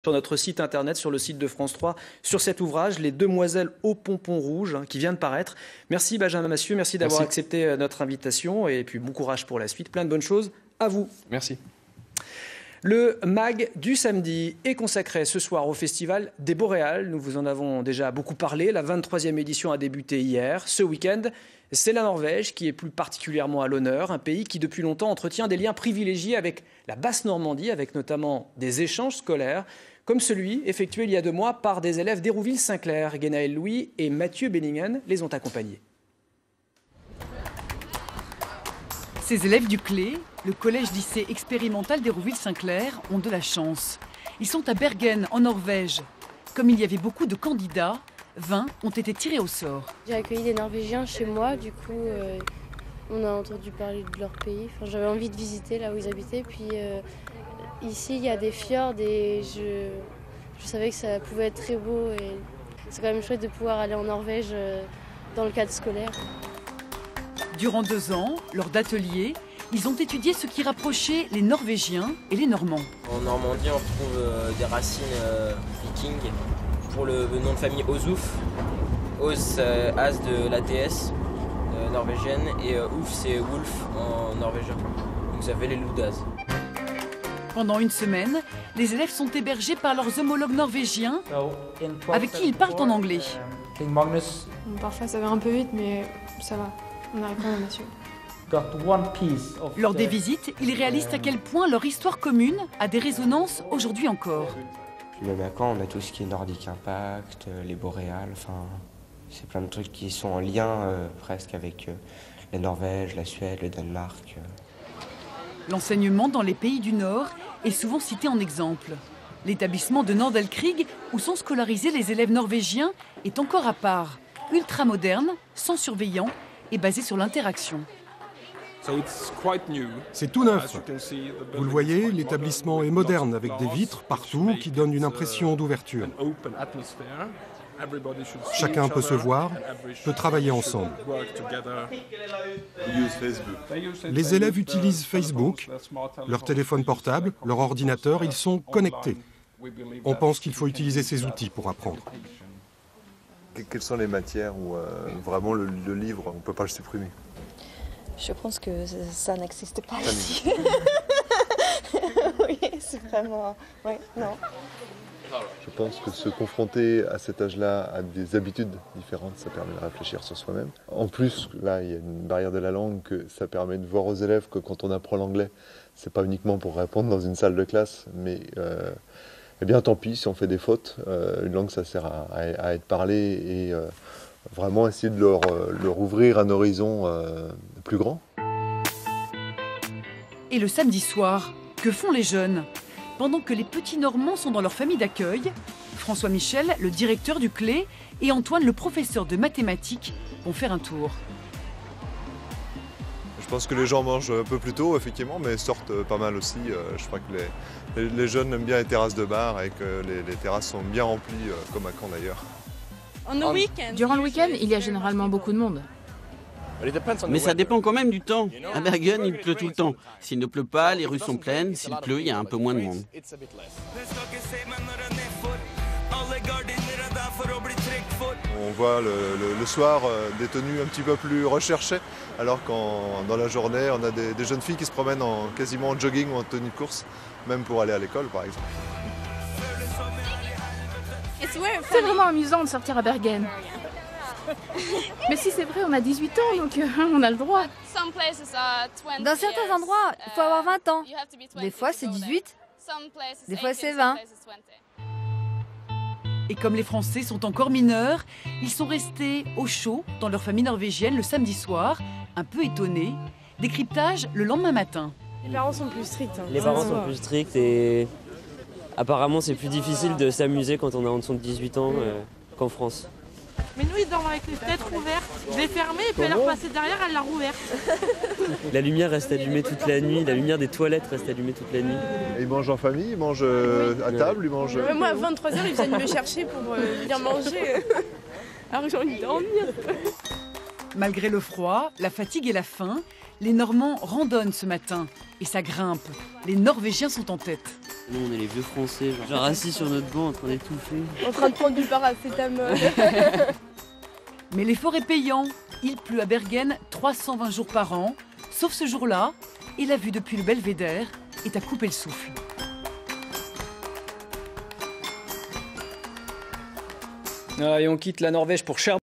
sur notre site internet, sur le site de France 3, sur cet ouvrage, Les Demoiselles au pompon rouge, qui vient de paraître. Merci Benjamin Massieu, merci d'avoir accepté notre invitation et puis bon courage pour la suite. Plein de bonnes choses à vous. Merci. Le MAG du samedi est consacré ce soir au Festival des Boréales. Nous vous en avons déjà beaucoup parlé. La 23e édition a débuté hier. Ce week-end, c'est la Norvège qui est plus particulièrement à l'honneur. Un pays qui depuis longtemps entretient des liens privilégiés avec la Basse-Normandie, avec notamment des échanges scolaires, comme celui effectué il y a 2 mois par des élèves d'Hérouville-Saint-Clair. Guénaël Louis et Mathieu Benningen les ont accompagnés. Ces élèves du Clé, le collège-lycée expérimental d'Hérouville-Saint-Clair, ont de la chance. Ils sont à Bergen, en Norvège. Comme il y avait beaucoup de candidats, 20 ont été tirés au sort. J'ai accueilli des Norvégiens chez moi, du coup, on a entendu parler de leur pays. Enfin, j'avais envie de visiter là où ils habitaient. Puis ici, il y a des fjords et je savais que ça pouvait être très beau. Et c'est quand même chouette de pouvoir aller en Norvège dans le cadre scolaire. Durant 2 ans, lors d'ateliers, ils ont étudié ce qui rapprochait les Norvégiens et les Normands. En Normandie, on retrouve des racines vikings. Pour le nom de famille Ozouf, Oz, as de la déesse norvégienne, et Ulf, c'est Wolf en norvégien. Donc ça fait les Ludas. Pendant 1 semaine, les élèves sont hébergés par leurs homologues norvégiens, avec qui ils parlent en anglais. Parfois ça va un peu vite, mais ça va. On arrive quand même à suivre. Lors des visites, ils réalisent à quel point leur histoire commune a des résonances aujourd'hui encore. Même à Caen, on a tout ce qui est Nordic Impact, les Boréales, enfin, c'est plein de trucs qui sont en lien presque avec la Norvège, la Suède, le Danemark. L'enseignement dans les pays du Nord est souvent cité en exemple. L'établissement de Nordahlkrig, où sont scolarisés les élèves norvégiens, est encore à part, ultra-moderne, sans surveillant et basé sur l'interaction. C'est tout neuf. Vous le voyez, l'établissement est moderne avec des vitres partout qui donnent une impression d'ouverture. Chacun peut se voir, peut travailler ensemble. Les élèves utilisent Facebook, leur téléphone portable, leur ordinateur, ils sont connectés. On pense qu'il faut utiliser ces outils pour apprendre. Quelles sont les matières où vraiment le livre, on ne peut pas le supprimer? Je pense que ça n'existe pas ici. Oui, c'est vraiment... Oui, non. Je pense que se confronter à cet âge-là à des habitudes différentes, ça permet de réfléchir sur soi-même. En plus, là, il y a une barrière de la langue, que ça permet de voir aux élèves que quand on apprend l'anglais, c'est pas uniquement pour répondre dans une salle de classe, mais eh bien tant pis si on fait des fautes. Une langue, ça sert à être parlé et vraiment essayer de leur ouvrir un horizon plus grand. Et le samedi soir, que font les jeunes? Pendant que les petits Normands sont dans leur famille d'accueil, François Michel, le directeur du Clé, et Antoine, le professeur de mathématiques, vont faire un tour. Je pense que les gens mangent un peu plus tôt, effectivement, mais sortent pas mal aussi. Je crois que les jeunes aiment bien les terrasses de bar et que les terrasses sont bien remplies, comme à Caen d'ailleurs. Durant le week-end, il y a généralement beaucoup de monde. Mais ça dépend quand même du temps. À Bergen, il pleut tout le temps. S'il ne pleut pas, les rues sont pleines. S'il pleut, il y a un peu moins de monde. On voit le soir des tenues un petit peu plus recherchées, alors qu'en dans la journée, on a des jeunes filles qui se promènent quasiment en jogging ou en tenue de course, même pour aller à l'école par exemple. C'est vraiment amusant de sortir à Bergen. Mais si c'est vrai, on a 18 ans, donc on a le droit. Dans certains endroits, il faut avoir 20 ans. Des fois, c'est 18. Des fois, c'est 20. Et comme les Français sont encore mineurs, ils sont restés au chaud dans leur famille norvégienne le samedi soir, un peu étonnés. Décryptage le lendemain matin. Les parents sont plus stricts. Les parents sont plus stricts et apparemment c'est plus difficile de s'amuser quand on a en dessous de 18 ans qu'en France. Mais nous, ils dorment avec les fenêtres ouvertes. Je l'ai fermée et puis elle est repassée derrière, elle l'a rouverte. La lumière reste allumée toute la nuit, la lumière des toilettes reste allumée toute la nuit. Et ils mangent en famille, ils mangent à table, ils mangent... Moi, à 23h, ils viennent me chercher pour venir manger. Alors que j'ai envie de dormir. Malgré le froid, la fatigue et la faim, les Normands randonnent ce matin. Et ça grimpe. Les Norvégiens sont en tête. Nous, on est les vieux Français, genre assis sur notre banc en train d'étouffer. En train de prendre du paracétamol. Mais l'effort est payant. Il pleut à Bergen 320 jours par an, sauf ce jour-là, et la vue depuis le belvédère est à couper le souffle. Et on quitte la Norvège pour Cherbourg.